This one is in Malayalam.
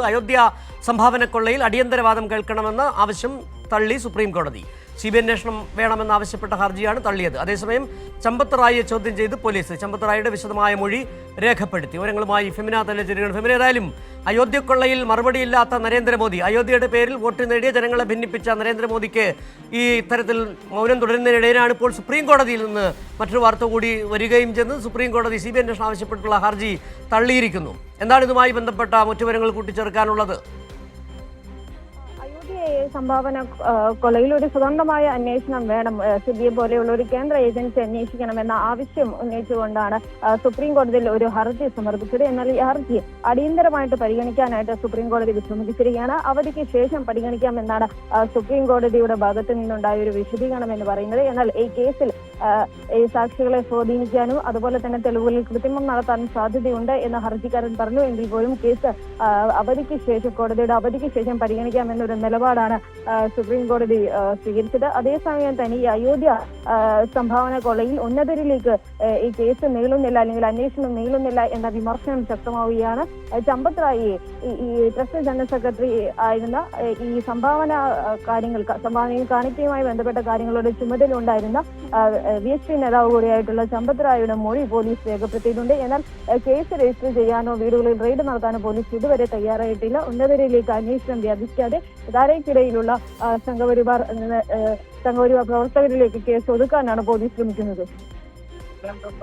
അയോധ്യ സംഭാവന കൊള്ളയിൽ അടിയന്തരവാദം കേൾക്കണമെന്ന ആവശ്യം തള്ളി സുപ്രീം കോടതി. CBI അന്വേഷണം വേണമെന്നാവശ്യപ്പെട്ട ഹർജിയാണ് തള്ളിയത്. അതേസമയം ചമ്പത്ത് റായിയെ ചോദ്യം ചെയ്ത് പോലീസ്. ചമ്പത്ത് റായിയുടെ വിശദമായ മൊഴി രേഖപ്പെടുത്തി. വിവരങ്ങളുമായി ഫെമിന തന്നെ ചേരുകയാണ്. ഫെമിന, ഏതായാലും അയോധ്യ കൊള്ളയിൽ മറുപടിയില്ലാത്ത നരേന്ദ്രമോദി, അയോധ്യയുടെ പേരിൽ വോട്ട് നേടിയ ജനങ്ങളെ ഭിന്നിപ്പിച്ച നരേന്ദ്രമോദിക്ക് ഈ ഇത്തരത്തിൽ മൗനം തുടരുന്നതിനിടയിലാണ് ഇപ്പോൾ സുപ്രീം കോടതിയിൽ നിന്ന് മറ്റൊരു വാർത്ത കൂടി വരികയും ചെയ്യുന്നത്. സുപ്രീം കോടതി CBI അന്വേഷണം ആവശ്യപ്പെട്ടുള്ള ഹർജി തള്ളിയിരിക്കുന്നു. എന്താണ് ഇതുമായി ബന്ധപ്പെട്ട മറ്റു വിവരങ്ങൾ കൂട്ടിച്ചേർക്കാനുള്ളത്? സംഭാവന കൊലയിൽ ഒരു സ്വതന്ത്രമായ അന്വേഷണം വേണം, CBI പോലെയുള്ള ഒരു കേന്ദ്ര ഏജൻസി അന്വേഷിക്കണമെന്ന ആവശ്യം ഉന്നയിച്ചുകൊണ്ടാണ് സുപ്രീം കോടതിയിൽ ഒരു ഹർജി സമർപ്പിച്ചത്. എന്നാൽ ഈ ഹർജി അടിയന്തരമായിട്ട് പരിഗണിക്കാനായിട്ട് സുപ്രീം കോടതി വിസമ്മതിച്ചിരിക്കുകയാണ്. അവധിക്ക് ശേഷം പരിഗണിക്കാമെന്നാണ് സുപ്രീം കോടതിയുടെ ഭാഗത്തു നിന്നുണ്ടായ ഒരു വിശദീകരണം എന്ന് പറയുന്നത്. എന്നാൽ ഈ കേസിൽ ഈ സാക്ഷികളെ സ്വാധീനിക്കാനും അതുപോലെ തന്നെ തെളിവുകളിൽ കൃത്രിമം നടത്താനും സാധ്യതയുണ്ട് എന്ന് ഹർജിക്കാരൻ പറഞ്ഞു. എങ്കിൽ പോലും കേസ് കോടതിയുടെ അവധിക്ക് ശേഷം പരിഗണിക്കാമെന്നൊരു നിലപാടാണ് സുപ്രീം കോടതി സ്വീകരിച്ചത്. അതേസമയം തന്നെ ഈ അയോധ്യ സംഭാവന കൊള്ളയിൽ ഉന്നതരിലേക്ക് ഈ കേസ് നീളുന്നില്ല, അല്ലെങ്കിൽ അന്വേഷണം നീളുന്നില്ല എന്ന വിമർശനം ശക്തമാവുകയാണ്. ചമ്പത്ത് റായിയെ ഈ ട്രസ്റ്റ് ജനറൽ സെക്രട്ടറി ആയിരുന്ന ഈ സംഭാവനയും കാണിക്കയുമായി ബന്ധപ്പെട്ട കാര്യങ്ങളുടെ ചുമതലയുണ്ടായിരുന്ന VSP നേതാവ് കൂടിയായിട്ടുള്ള ചമ്പത്ത് റായിയുടെ മൊഴി പോലീസ് രേഖപ്പെടുത്തിയിട്ടുണ്ട്. എന്നാൽ കേസ് രജിസ്റ്റർ ചെയ്യാനോ വീടുകളിൽ റെയ്ഡ് നടത്താനോ പോലീസ് ഇതുവരെ തയ്യാറായിട്ടില്ല. ഉന്നതരിലേക്ക് അന്വേഷണം വ്യാപിക്കാതെ ധാരയ്ക്കിടയിലുള്ള സംഘപരിവാർ പ്രവർത്തകരിലേക്ക് കേസ് ഒതുക്കാനാണ് പോലീസ് ശ്രമിക്കുന്നത്.